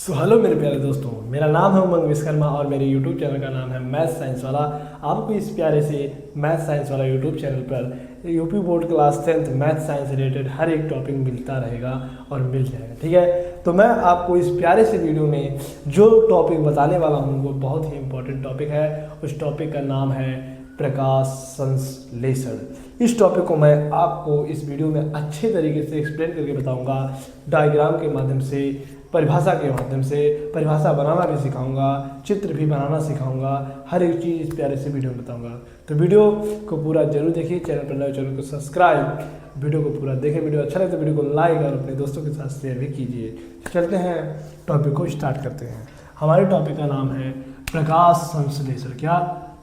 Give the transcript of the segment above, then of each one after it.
Hello मेरे प्यारे दोस्तों, मेरा नाम है उमंग विश्वकर्मा और मेरे यूट्यूब चैनल का नाम है मैथ साइंस वाला। आपको इस प्यारे से मैथ साइंस वाला यूट्यूब चैनल पर UP board class 10th math science related हर एक टॉपिक मिलता रहेगा और मिल जाएगा। ठीक है, तो मैं आपको इस प्यारे से वीडियो में जो टॉपिक बताने वाला हूँ वो बहुत ही इंपॉर्टेंट टॉपिक है। उस टॉपिक का नाम है प्रकाश संश्लेषण। इस टॉपिक को मैं आपको इस वीडियो में अच्छे तरीके से एक्सप्लेन करके बताऊंगा, डायग्राम के माध्यम से, परिभाषा के माध्यम से। परिभाषा बनाना भी सिखाऊंगा, चित्र भी बनाना सिखाऊंगा, हर एक चीज़ इस प्यारे से वीडियो में बताऊंगा। तो वीडियो को पूरा जरूर देखिए, चैनल पर नए चैनल को सब्सक्राइब, वीडियो को पूरा देखें। वीडियो अच्छा लगे तो वीडियो को लाइक और अपने दोस्तों के साथ शेयर भी कीजिए। चलते हैं, टॉपिक को स्टार्ट करते हैं। हमारे टॉपिक का नाम है प्रकाश संश्लेषण। क्या?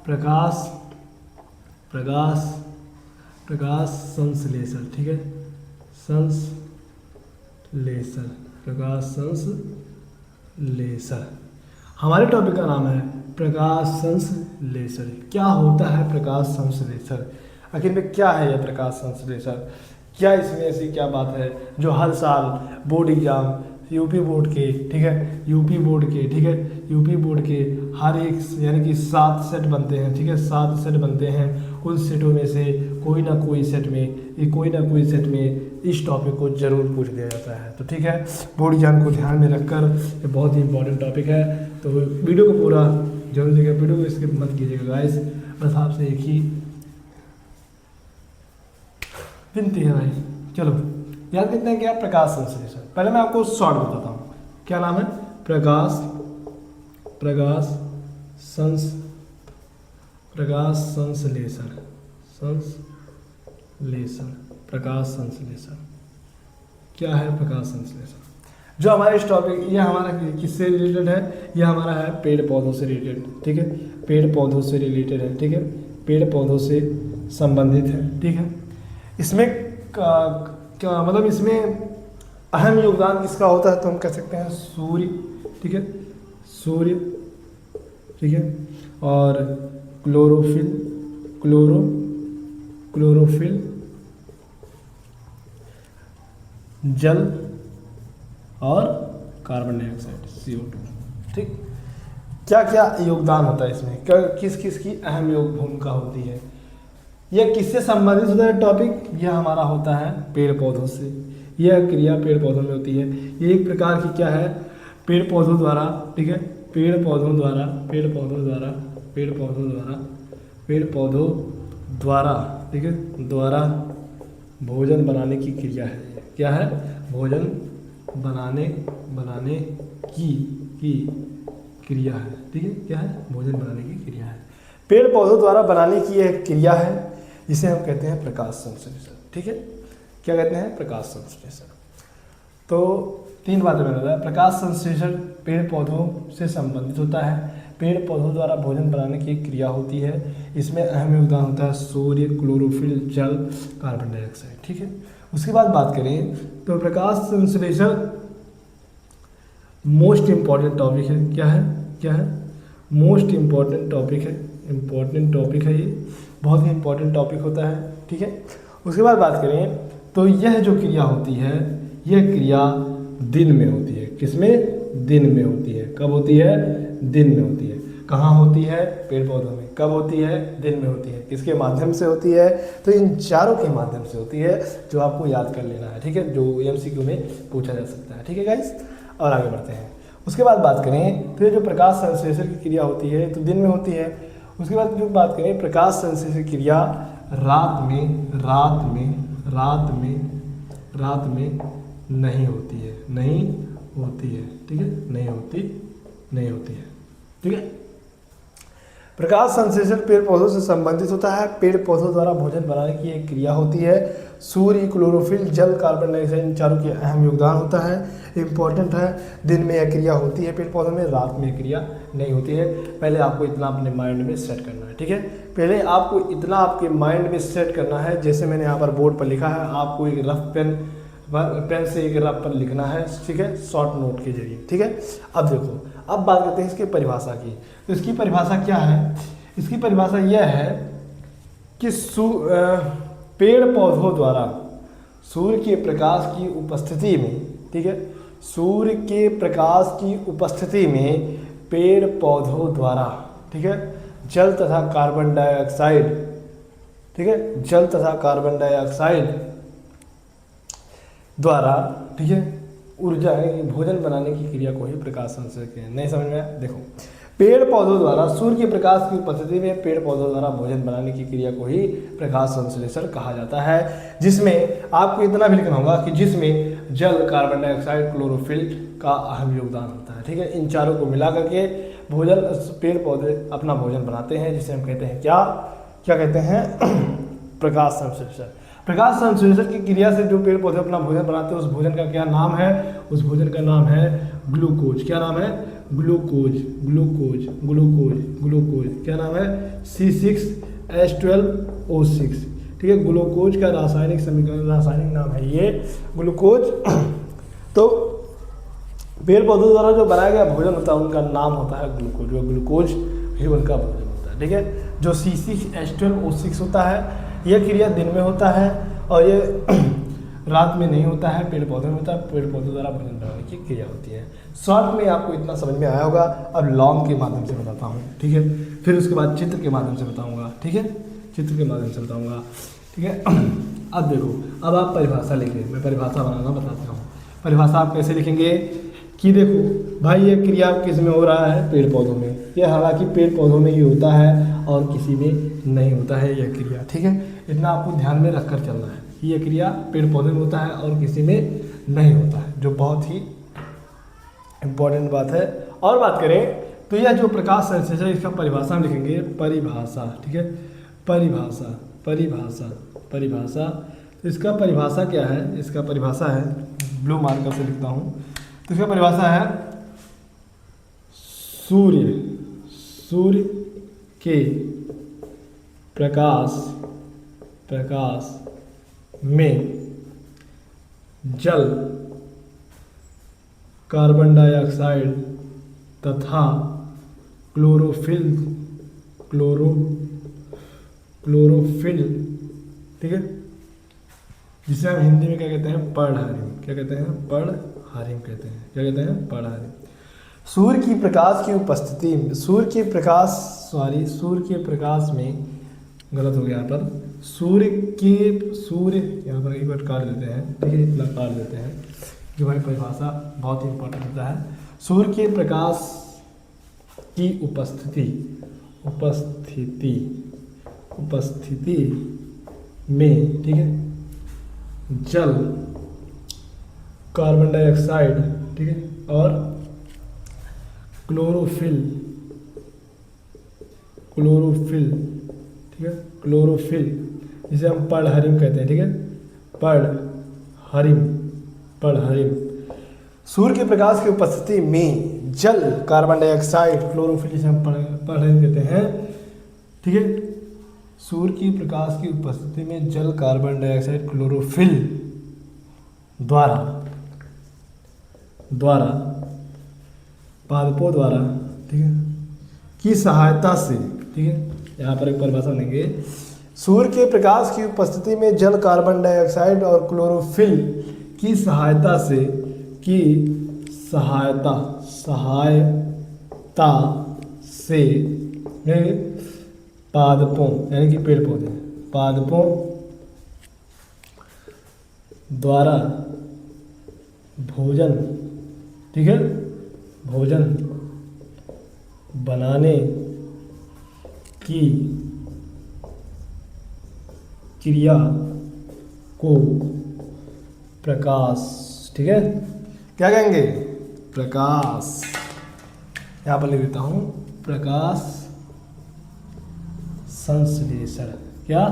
प्रकाश संश्लेषण। ठीक है, संश्लेषण, प्रकाश संश्लेषण। हमारे टॉपिक का नाम है प्रकाश संश्लेषण। क्या होता है प्रकाश संश्लेषण? आखिर में क्या है यह प्रकाश संश्लेषण? क्या इसमें ऐसी क्या बात है जो हर साल बोर्ड एग्जाम यूपी बोर्ड के, ठीक है, यूपी बोर्ड के हर एक यानी कि 7 सेट बनते हैं। ठीक है, 7 सेट बनते हैं। उन सेटों में से कोई ना कोई सेट में इस टॉपिक को जरूर पूछ दिया जाता है। तो ठीक है, बोर्ड एग्जाम को ध्यान में रखकर ये बहुत ही इंपॉर्टेंट टॉपिक है। तो वीडियो को पूरा जरूर देखिए, वीडियो को स्किप मत कीजिएगा गाइस। बस आपसे एक ही विनती है भाई। चलो याद करते हैं क्या प्रकाश संश्लेषण। पहले मैं आपको शॉर्ट बताता हूँ। क्या नाम है? प्रकाश संश्लेषण। क्या है प्रकाश संश्लेषण? जो हमारे इस टॉपिक, ये हमारा किससे रिलेटेड है? यह हमारा है पेड़ पौधों से रिलेटेड। ठीक है, पेड़ पौधों से रिलेटेड है। ठीक है, पेड़ पौधों से संबंधित है। ठीक है, इसमें क्या मतलब, इसमें अहम योगदान किसका होता है? तो हम कह सकते हैं सूर्य। ठीक है, सूर्य। ठीक है, और क्लोरोफिल, जल और कार्बन डाइऑक्साइड CO2। ठीक, क्या क्या योगदान होता है इसमें? किस किस की अहम भूमिका होती है? यह किससे संबंधित होता है टॉपिक? यह हमारा होता है पेड़ पौधों से। यह क्रिया पेड़ पौधों में होती है। ये एक प्रकार की क्या है? पेड़ पौधों द्वारा, ठीक है, पेड़ पौधों द्वारा, ठीक है, द्वारा भोजन बनाने की क्रिया है। क्या है? भोजन बनाने की क्रिया है। ठीक है, क्या है? भोजन बनाने की क्रिया है। पेड़ पौधों द्वारा बनाने की यह क्रिया है, जिसे हम कहते हैं प्रकाश संश्लेषण। ठीक है, क्या कहते हैं? प्रकाश संश्लेषण। तो 3 बातें मैंने बताया। प्रकाश संश्लेषण पेड़ पौधों से संबंधित होता है। पेड़ पौधों द्वारा भोजन बनाने की क्रिया होती है। इसमें अहम योगदान होता है सूर्य, क्लोरोफिल, जल, कार्बन डाइऑक्साइड। ठीक है, उसके बाद बात करें तो प्रकाश संश्लेषण मोस्ट इम्पॉर्टेंट टॉपिक है। क्या है? मोस्ट इम्पॉर्टेंट टॉपिक है। ये बहुत ही इम्पॉर्टेंट टॉपिक होता है। ठीक है, उसके बाद बात करें तो यह जो क्रिया होती है, यह क्रिया दिन में होती है। किसमें? दिन में होती है। कब होती है? दिन में होती है। कहाँ होती है? पेड़ पौधों में। कब होती है? दिन में होती है। किसके माध्यम से होती है? तो इन चारों के माध्यम से होती है, जो आपको याद कर लेना है। ठीक है, जो MCQ में पूछा जा सकता है। ठीक है गाइस, और आगे बढ़ते हैं। उसके बाद बात करें तो ये जो प्रकाश संश्लेषण की क्रिया होती है तो दिन में होती है। उसके बाद जो बात करें, प्रकाश संश्लेषण क्रिया रात में नहीं होती है। ठीक है, नहीं होती है। ठीक है, प्रकाश संश्लेषण पेड़ पौधों से संबंधित होता है। पेड़ पौधों द्वारा भोजन बनाने की एक क्रिया होती है। सूर्य, क्लोरोफिल, जल, कार्बन डाइऑक्साइड, इन चारों के अहम योगदान होता है, इंपॉर्टेंट है। दिन में यह क्रिया होती है पेड़ पौधों में, रात में क्रिया नहीं होती है। पहले आपको इतना अपने माइंड में सेट करना है। ठीक है, पहले आपको इतना आपके माइंड में सेट करना है, जैसे मैंने यहाँ पर बोर्ड पर लिखा है, आपको एक रफ पेन से एक रफ पर लिखना है। ठीक है, शॉर्ट नोट के जरिए। ठीक है, अब देखो, अब बात करते हैं इसकी परिभाषा की। तो इसकी परिभाषा क्या है? इसकी परिभाषा यह है कि पेड़ पौधों द्वारा सूर्य के प्रकाश की उपस्थिति में, ठीक है, सूर्य के प्रकाश की उपस्थिति में पेड़ पौधों द्वारा, ठीक है, जल तथा कार्बन डाइऑक्साइड, ठीक है, जल तथा कार्बन डाइऑक्साइड द्वारा, ठीक है, ऊर्जा भोजन बनाने की क्रिया को ही प्रकाश संश्लेषण कहते हैं। नहीं समझ में आया? देखो, पेड़ पौधों द्वारा सूर्य के प्रकाश की उपस्थिति में पेड़ पौधों द्वारा भोजन बनाने की क्रिया को ही प्रकाश संश्लेषण कहा जाता है, जिसमें आपको इतना भी लिखना होगा कि जिसमें जल, कार्बन डाइऑक्साइड, क्लोरोफिल का अहम योगदान होता है, ठीक है। इन चारों को मिला करके भोजन पेड़ पौधे अपना भोजन बनाते हैं, जिसे हम कहते हैं क्या कहते हैं? प्रकाश संश्लेषण। प्रकाश संश्लेषण की क्रिया से जो पेड़ पौधे अपना भोजन बनाते हैं, उस भोजन का क्या नाम है? उस भोजन का नाम है ग्लूकोज। क्या नाम है? Glucose, glucose, glucose, glucose. क्या नाम है? C6H12O6, ठीक है। ग्लूकोज का रासायनिक समीकरण, रासायनिक नाम है ये ग्लूकोज। तो पेड़ पौधों द्वारा जो बनाया गया भोजन होता है, उनका नाम होता है ग्लूकोज। जो ग्लूकोज ही उनका भोजन होता है, ठीक है। जो C6H12O6 होता है, यह क्रिया दिन में होता है और ये रात में नहीं होता है, पेड़ पौधों में होता है। पेड़ पौधों द्वारा भोजन बनाने की क्रिया होती है। शॉर्ट में आपको इतना समझ में आया होगा। अब लॉन्ग के माध्यम से बताता हूँ, ठीक है। फिर उसके बाद चित्र के माध्यम से बताऊँगा, ठीक है। चित्र के माध्यम से बताऊँगा, ठीक है। अब देखो, अब आप परिभाषा लिखिए। मैं परिभाषा बनाना बताता हूँ। परिभाषा आप कैसे लिखेंगे कि देखो भाई, ये क्रिया किस में हो रहा है? पेड़ पौधों में। ये हालांकि पेड़ पौधों में ही होता है और किसी में नहीं होता है यह क्रिया, ठीक है। इतना आपको ध्यान में रख कर चलना है। ये क्रिया पेड़ पौधे में होता है और किसी में नहीं होता है, जो बहुत ही इम्पोर्टेंट बात है। और बात करें तो यह जो प्रकाश संश्लेषण, इसका परिभाषा हम लिखेंगे परिभाषा, ठीक है। परिभाषा, परिभाषा, परिभाषा। तो इसका परिभाषा क्या है? इसका परिभाषा है, ब्लू मार्कर से लिखता हूँ। तो इसका परिभाषा है सूर्य के प्रकाश में जल, कार्बन डाइऑक्साइड तथा क्लोरोफिल, ठीक है, जिसे हम हिंदी में क्या कहते हैं? पर्णहरिम। क्या कहते हैं? पर्णहरिम कहते हैं। क्या कहते हैं? पर्णहरिम। सूर्य की प्रकाश की उपस्थिति में, सूर्य के प्रकाश में, गलत हो गया यहाँ पर, सूर्य यहाँ पर एक बार काट देते हैं, ठीक है, इतना काट देते हैं कि भाई परिभाषा बहुत ही इंपॉर्टेंट होता है। सूर्य के प्रकाश की उपस्थिति में, ठीक है, जल, कार्बन डाइऑक्साइड, ठीक है, और क्लोरोफिल, ठीक है, क्लोरोफिल, जिसे हम पर्णहरिम कहते हैं, ठीक है, पर्णहरिम। सूर्य के प्रकाश की उपस्थिति में जल, कार्बन डाइऑक्साइड, क्लोरोफिल, जिसे हम पर्णहरिम कहते हैं, ठीक है। सूर्य की प्रकाश की उपस्थिति में जल, कार्बन डाइऑक्साइड, क्लोरोफिल द्वारा पादपों द्वारा, ठीक है, की सहायता से, ठीक है, यहाँ पर एक परिभाषा लेंगे। सूर्य के प्रकाश की उपस्थिति में जल, कार्बन डाइऑक्साइड और क्लोरोफिल की सहायता से पादपों, यानी कि पेड़ पौधे, पादपों द्वारा भोजन, ठीक है, भोजन बनाने की क्रिया को प्रकाश, ठीक है, क्या कहेंगे? प्रकाश। यहाँ पर लिख देता हूँ, प्रकाश संश्लेषण। क्या?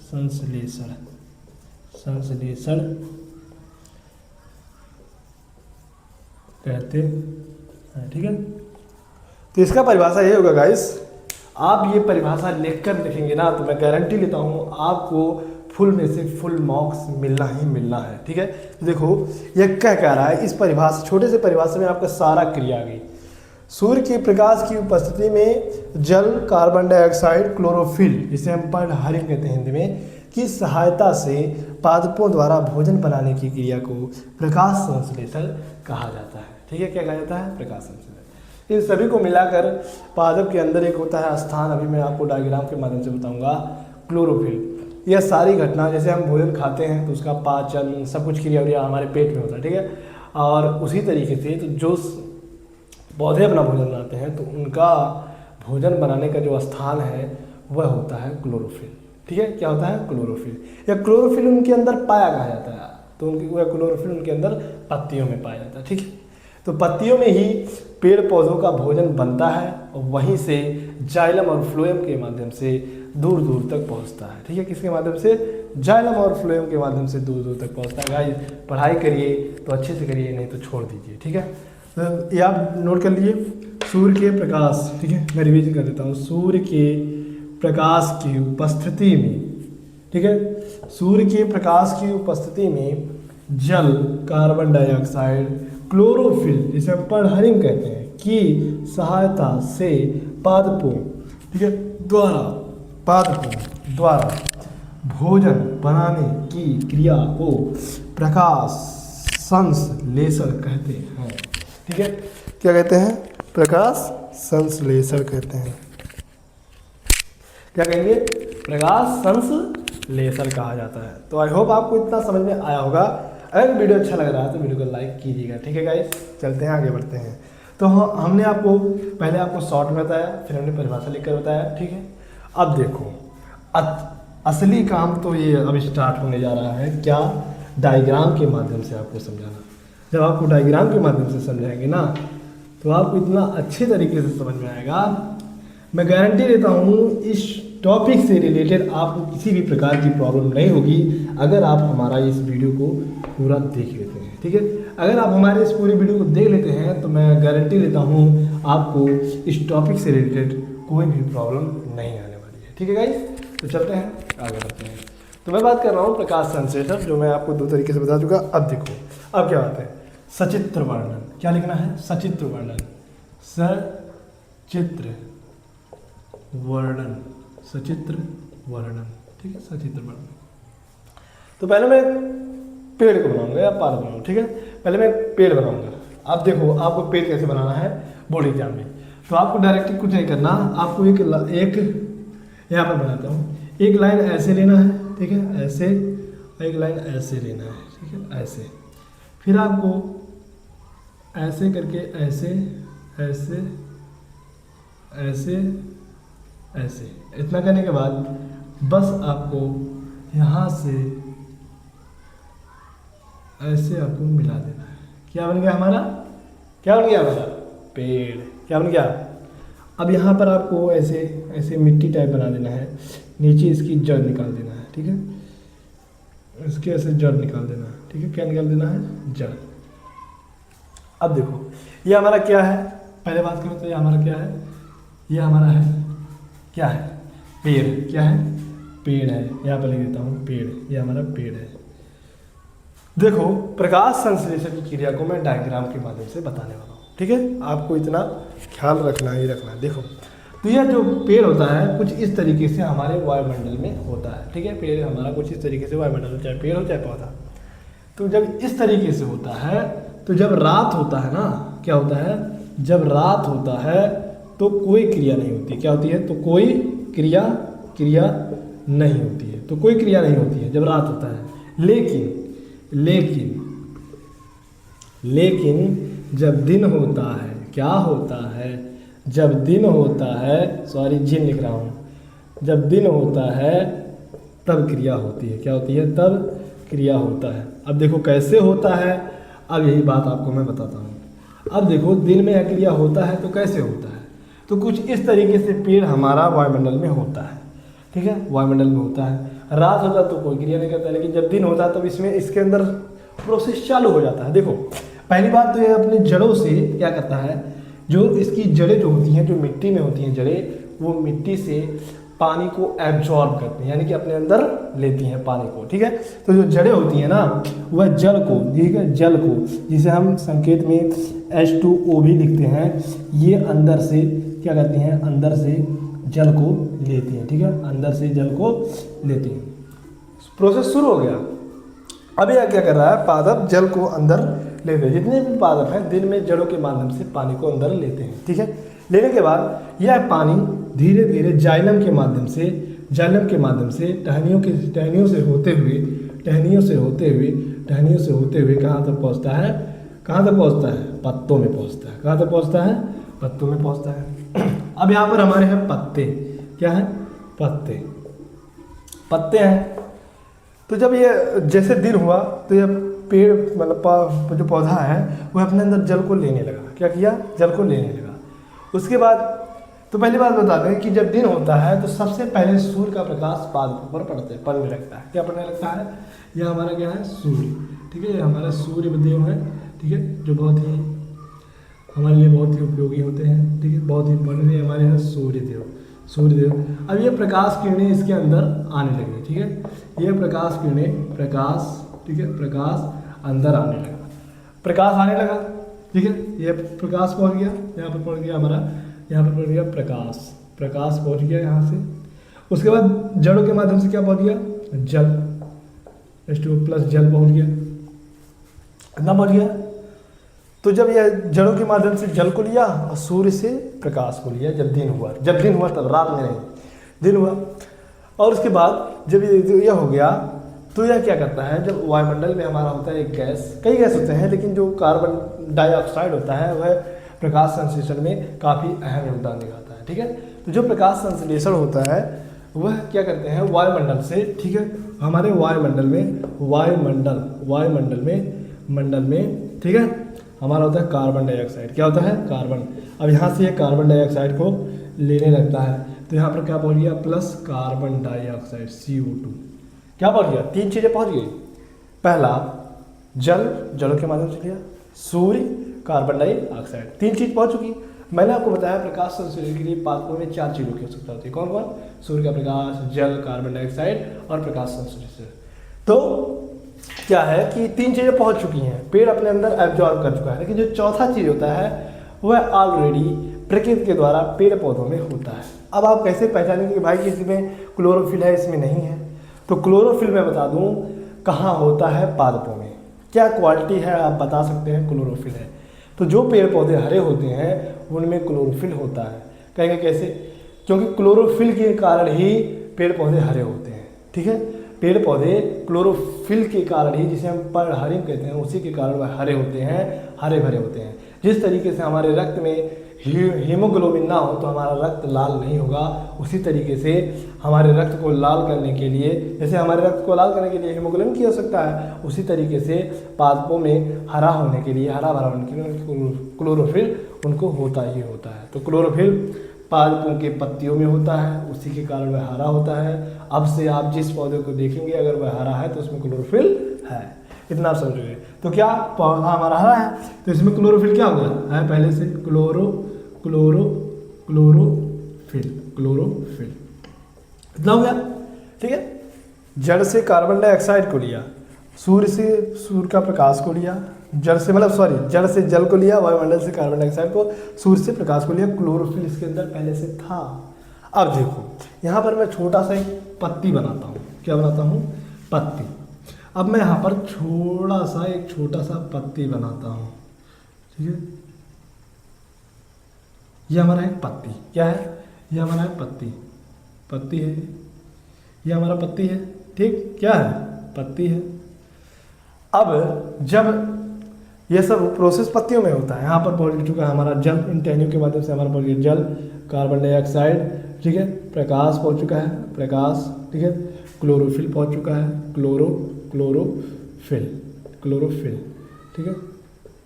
संश्लेषण कहते हैं, ठीक है। तो इसका परिभाषा ये होगा गाइस, आप ये परिभाषा लिखकर लिखेंगे ना, तो मैं गारंटी लेता हूँ आपको फुल में से फुल मार्क्स मिलना ही मिलना है, ठीक है। तो देखो ये क्या कह रहा है, इस परिभाषा, छोटे से परिभाषा में आपका सारा क्रिया आ गई। सूर्य के प्रकाश की उपस्थिति में जल, कार्बन डाइऑक्साइड, क्लोरोफिल, जिसे हम पर्णहरिम कहते हैं हिंदी में, की सहायता से पादपों द्वारा भोजन बनाने की क्रिया को प्रकाश संश्लेषण कहा जाता है। ठीक है, क्या कहा जाता है? प्रकाश संश्लेषण। इन सभी को मिलाकर पादप के अंदर एक होता है स्थान, अभी मैं आपको डायग्राम के माध्यम से बताऊंगा, क्लोरोफिल। यह सारी घटना, जैसे हम भोजन खाते हैं तो उसका पाचन सब कुछ क्रिया हमारे पेट में होता है। ठीक है, और उसी तरीके से तो जो पौधे अपना भोजन बनाते हैं तो उनका भोजन बनाने का जो स्थान है वह होता है क्लोरोफिल। ठीक है, क्या होता है? क्लोरोफिल। या क्लोरोफिल उनके अंदर पाया कहा जाता है, तो वह क्लोरोफिल उनके अंदर पत्तियों में पाया जाता है। ठीक है, तो पत्तियों में ही पेड़ पौधों का भोजन बनता है और वहीं से जाइलम और फ्लोएम के माध्यम से दूर दूर तक पहुंचता है। ठीक है, किसके माध्यम से? जाइलम और फ्लोएम के माध्यम से दूर दूर तक पहुंचता है। गाइस, पढ़ाई करिए तो अच्छे से करिए, नहीं तो छोड़ दीजिए। ठीक है, तो ये आप नोट कर लीजिए, सूर्य के प्रकाश। ठीक है, मैं रिवीजन कर देता हूँ। सूर्य के प्रकाश की उपस्थिति में, ठीक है, सूर्य के प्रकाश की उपस्थिति में जल, कार्बन डाइऑक्साइड, क्लोरोफिल, जिसे हम पर्णहरिम कहते हैं, की सहायता से पादपों, ठीक है, पादपों द्वारा भोजन बनाने की क्रिया को प्रकाश संश्लेषण कहते हैं। ठीक है, क्या कहते हैं? प्रकाश संश्लेषण कहते हैं। क्या कहेंगे? प्रकाश संश्लेषण कहा जाता है। तो आई होप आपको इतना समझ में आया होगा। अगर वीडियो अच्छा लग रहा है तो वीडियो को लाइक कीजिएगा। ठीक है गाइस, चलते हैं आगे बढ़ते हैं। तो हमने आपको पहले आपको शॉर्ट में बताया, फिर हमने परिभाषा लिखकर बताया। ठीक है, अब देखो असली काम तो ये अब स्टार्ट होने जा रहा है। क्या? डायग्राम के माध्यम से आपको समझाना। जब आपको डायग्राम के माध्यम से समझाएंगे ना तो आपको इतना अच्छे तरीके से समझ में आएगा, मैं गारंटी देता हूँ इस टॉपिक से रिलेटेड आपको किसी भी प्रकार की प्रॉब्लम नहीं होगी अगर आप हमारा इस वीडियो को पूरा देख लेते हैं। ठीक है, अगर आप हमारे इस पूरी वीडियो को देख लेते हैं तो मैं गारंटी देता हूँ आपको इस टॉपिक से रिलेटेड कोई भी प्रॉब्लम नहीं आने वाली है। ठीक है गाइस, तो चलते हैं आगे बढ़ते हैं। तो मैं बात कर रहा हूँ प्रकाश संश्लेषण, जो मैं आपको दो तरीके से बता चुका। अब देखो, अब क्या बात है? सचित्र वर्णन। क्या लिखना है? सचित्र वर्णन। सचित्र वर्णन, सचित्र वर्णन। ठीक है, सचित्र वर्णन। तो पहले मैं पेड़ को बनाऊंगा या पाद बनाऊंगा। ठीक है, पहले मैं पेड़ बनाऊंगा। अब देखो, आपको पेड़ कैसे बनाना है बोर्ड एग्जाम में, तो आपको डायरेक्टली कुछ नहीं करना, आपको एक यहाँ पर बनाता हूँ, एक लाइन ऐसे लेना है। ठीक है, ऐसे, एक लाइन ऐसे लेना है। ठीक है, ऐसे, फिर आपको ऐसे करके ऐसे ऐसे ऐसे ऐसे, इतना करने के बाद बस आपको यहाँ से ऐसे आपको मिला देना है। क्या बन गया हमारा? क्या बन गया हमारा? पेड़। क्या बन गया? अब यहाँ पर आपको ऐसे ऐसे मिट्टी टाइप बना देना है, नीचे इसकी जड़ निकाल देना है। ठीक है, इसके ऐसे जड़ निकाल देना है। ठीक है, क्या निकाल देना है? जड़। अब देखो, ये हमारा क्या है? पहले बात करो तो ये हमारा क्या है? ये हमारा है, क्या है? पेड़। क्या है? पेड़ है। यहाँ पर लिख देता हूँ पेड़, ये हमारा पेड़ है। देखो, प्रकाश संश्लेषण की क्रिया को मैं डायग्राम के माध्यम से बताने वाला हूँ। ठीक है, आपको इतना ख्याल रखना ही रखना है। देखो, तो यह जो पेड़ होता है कुछ इस तरीके से हमारे वायुमंडल में होता है। ठीक है, पेड़ हमारा कुछ इस तरीके से वायुमंडल में, चाहे पेड़ हो चाहे पौधा। तो जब इस तरीके से होता है तो जब रात होता है ना, क्या होता है? जब रात होता है तो कोई क्रिया नहीं होती। क्या होती है? तो कोई क्रिया नहीं होती है। तो कोई क्रिया नहीं होती है जब रात होता है। लेकिन जब दिन होता है, क्या होता है? जब दिन होता है, सॉरी जिन लिख रहा हूँ, जब दिन होता है तब क्रिया होती है। क्या होती है? तब क्रिया होता है। अब देखो कैसे होता है, अब यही बात आपको मैं बताता हूँ। अब देखो, दिन में क्रिया होता है तो कैसे होता है? तो कुछ इस तरीके से पेड़ हमारा वायुमंडल में होता है। ठीक है, वायुमंडल में होता है। रात होता तो कोई क्रिया नहीं करता, लेकिन जब दिन होता है तब इसमें इसके अंदर प्रोसेस चालू हो जाता है। देखो, पहली बात तो ये अपने जड़ों से क्या करता है, जो इसकी जड़ें जो होती हैं, जो मिट्टी में होती हैं जड़ें, वो मिट्टी से पानी को एब्जॉर्ब करती हैं, यानी कि अपने अंदर लेती हैं पानी को। ठीक है, तो जो जड़ें होती हैं ना, वह जल को, ठीक है, जल को, जिसे हम संकेत में H2O भी लिखते हैं, ये अंदर से क्या करती हैं? अंदर से जल को लेती हैं। ठीक है, अंदर से जल को लेती हैं। प्रोसेस शुरू हो गया। अब यह क्या कर रहा है, पादप जल को अंदर लेते हैं। जितने भी पादप हैं दिन में जड़ों के माध्यम से पानी को अंदर लेते हैं, ठीक है। लेने के बाद यह पानी धीरे धीरे जाइलम के माध्यम से टहनियों से होते हुए कहाँ तक पहुँचता है, पत्तों में पहुँचता है। कहाँ तक पहुँचता है, पत्तों में पहुँचता है। अब यहाँ पर हमारे हैं पत्ते, क्या है, पत्ते हैं। तो जब ये जैसे दिन हुआ तो ये पेड़ मतलब जो पौधा है वह अपने अंदर जल को लेने लगा। क्या किया, जल को लेने लगा। उसके बाद तो पहली बात बता दें कि जब दिन होता है तो सबसे पहले सूर्य का प्रकाश पादपों पर पड़ने लगता है। क्या पड़ने लगता है, यह हमारा क्या है, सूर्य, ठीक है। ये हमारा सूर्य देव है, ठीक है, जो बहुत ही हमारे लिए बहुत ही उपयोगी होते हैं, ठीक है, बहुत ही इंपॉर्टेंट है हमारे यहाँ सूर्य देव। अब ये प्रकाश किरणें इसके अंदर आने लगी, ठीक है। ये प्रकाश किरणें, ठीक है, प्रकाश अंदर आने लगा, प्रकाश आने लगा, ठीक है। ये प्रकाश पहुंच गया, यहाँ पर पहुंच गया हमारा, यहाँ पर पहुंच गया प्रकाश पहुंच गया यहाँ से। उसके बाद जड़ों के माध्यम से क्या पहुंच गया, जल, H2O+ जल पहुंच गया, इतना पहुंच गया। तो जब यह जड़ों के माध्यम से जल को लिया और सूर्य से प्रकाश को लिया, जब दिन हुआ तब, रात में नहीं, दिन हुआ। और उसके बाद जब यह हो गया तो यह क्या करता है, जब वायुमंडल में हमारा होता है एक गैस, कई गैस होते हैं, लेकिन जो कार्बन डाइऑक्साइड होता है वह प्रकाश संश्लेषण में काफ़ी अहम योगदान निभाता है, ठीक है। तो जो प्रकाश संश्लेषण होता है वह क्या करते हैं, वायुमंडल से, ठीक है, हमारे वायुमंडल में, ठीक है, हमारा होता है कार्बन डाइऑक्साइड। क्या होता है, कार्बन। अब यहाँ से ये कार्बन डाइऑक्साइड को लेने लगता है, तो यहाँ पर क्या पहुँच गया, प्लस कार्बन डाइऑक्साइड CO2, क्या पहुँच गया, 3 चीज़ें पहुँच गई। पहला जलों के माध्यम से लिया, सूर्य, कार्बन डाइऑक्साइड, 3 चीज़ पहुँच चुकी। मैंने आपको बताया प्रकाश संश्लेषण के लिए पादपों में 4 चीज़ों की आवश्यकता होती है। कौन कौन, सूर्य का प्रकाश, जल, कार्बन डाइऑक्साइड और प्रकाश संश्लेषण। तो क्या है कि 3 चीज़ें पहुंच चुकी हैं, पेड़ अपने अंदर एब्जॉर्ब कर चुका है, लेकिन जो चौथा चीज़ होता है वह ऑलरेडी प्रकृति के द्वारा पेड़ पौधों में होता है। अब आप कैसे पहचानेंगे कि भाई इसमें क्लोरोफिल है, इसमें नहीं है। तो क्लोरोफिल मैं बता दूं कहाँ होता है, पादपों में। क्या क्वालिटी है आप बता सकते हैं, क्लोरोफिल है। तो जो पेड़ पौधे हरे होते हैं उनमें क्लोरोफिल होता है। कहेंगे कैसे, क्योंकि क्लोरोफिल के कारण ही पेड़ पौधे हरे होते हैं, ठीक है। पेड़ पौधे क्लोरोफिल के कारण ही, जिसे हम पर्णहरित कहते हैं, उसी के कारण वह हरे होते हैं, हरे भरे होते हैं। जिस तरीके से हमारे रक्त में हीमोग्लोबिन ना हो तो हमारा रक्त लाल नहीं होगा, उसी तरीके से हमारे रक्त को लाल करने के लिए, जैसे हमारे रक्त को लाल करने के लिए हीमोग्लोबिन की आवश्यकता है, उसी तरीके से पादपों में हरा होने के लिए, हरा भरा होने के लिए क्लोरोफिल उनको होता ही होता है। तो क्लोरोफिल पादपों के पत्तियों में होता है, उसी के कारण वह हरा होता है। अब से आप जिस पौधे को देखेंगे अगर वह हरा है तो उसमें क्लोरोफिल है, इतना आप समझ गए। तो क्या पौधा हमारा हरा है तो इसमें क्लोरोफिल क्या हो गया है, पहले से क्लोरोफिल इतना हो गया, ठीक है। जड़ से कार्बन डाइऑक्साइड को लिया, सूर्य का प्रकाश को लिया, जड़ से जल को लिया, वायुमंडल से कार्बन डाइऑक्साइड को, सूर्य से प्रकाश को लिया, क्लोरोफिल इसके अंदर पहले से था। अब देखो यहाँ पर मैं छोटा सा एक पत्ती बनाता हूँ, क्या बनाता हूँ, पत्ती। अब मैं यहाँ पर एक छोटा सा पत्ती बनाता हूँ, ठीक है। ये हमारा एक पत्ती, क्या है, ये हमारा एक पत्ती है, ये हमारा पत्ती है, ठीक, क्या है, पत्ती है। अब जब यह सब प्रोसेस पत्तियों में होता है, यहाँ पर पहुँच चुका है हमारा जल, इन टहनियों के माध्यम से हमारा पहुँच गया जल, कार्बन डाइऑक्साइड, ठीक है, प्रकाश पहुँच चुका है, प्रकाश, ठीक है, क्लोरोफिल पहुँच चुका है, क्लोरोफिल, ठीक है,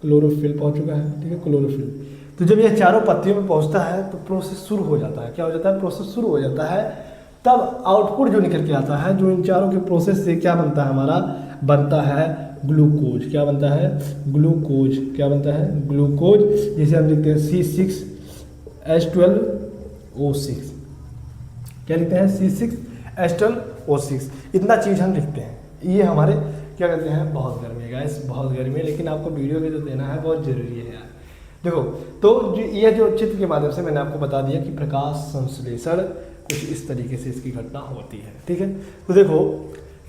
क्लोरोफिल पहुँच चुका है, ठीक है, क्लोरोफिल। तो जब यह चारों पत्तियों में पहुँचता है तो प्रोसेस शुरू हो जाता है, क्या हो जाता है, प्रोसेस शुरू हो जाता है। तब आउटपुट जो निकल के आता है, जो इन चारों के प्रोसेस से क्या बनता है, हमारा बनता है ग्लूकोज। क्या बनता है, ग्लूकोज, क्या बनता है, ग्लूकोज, जिसे हम लिखते हैं C6H12O6, क्या लिखते हैं, C6H12O6, इतना चीज़ हम लिखते हैं। ये हमारे क्या कहते हैं, बहुत गर्मी है गाइस, बहुत गर्मी है, लेकिन आपको वीडियो भी तो देना है, बहुत ज़रूरी है यार। देखो तो ये जो चित्र के माध्यम से मैंने आपको बता दिया कि प्रकाश संश्लेषण कुछ इस तरीके से इसकी घटना होती है, ठीक है। तो देखो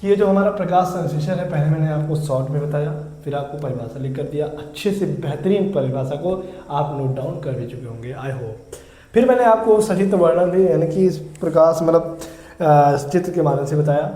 कि ये जो हमारा प्रकाश संश्लेषण है, पहले मैंने आपको शॉर्ट में बताया, फिर आपको परिभाषा लिख कर दिया, अच्छे से बेहतरीन परिभाषा को आप नोट डाउन कर भी चुके होंगे आई होप। फिर मैंने आपको सचित्र वर्णन भी यानी कि इस प्रकाश मतलब चित्र के माध्यम से बताया।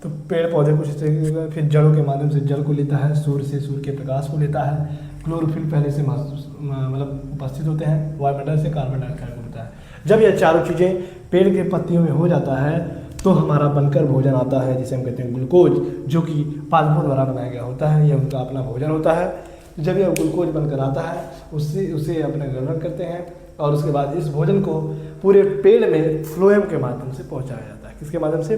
तो पेड़ पौधे कुछ इस तरीके का, फिर जड़ों के माध्यम से जल को लेता है, सूर्य से सूर्य के प्रकाश को लेता है, क्लोरोफिल पहले से मतलब उपस्थित होते हैं, वायुमंडल से कार्बन डाइऑक्साइड को लेता है। जब यह चारों चीज़ें पेड़ के पत्तियों में हो जाता है तो हमारा बनकर भोजन आता है, जिसे हम कहते हैं ग्लूकोज, जो कि पादपों द्वारा बनाया गया होता है, यह उनका अपना भोजन होता है। जब यह ग्लूकोज बनकर आता है उसे अपने ग्रहण करते हैं और उसके बाद इस भोजन को पूरे पेड़ में फ्लोएम के माध्यम से पहुंचाया जाता है। किसके माध्यम से?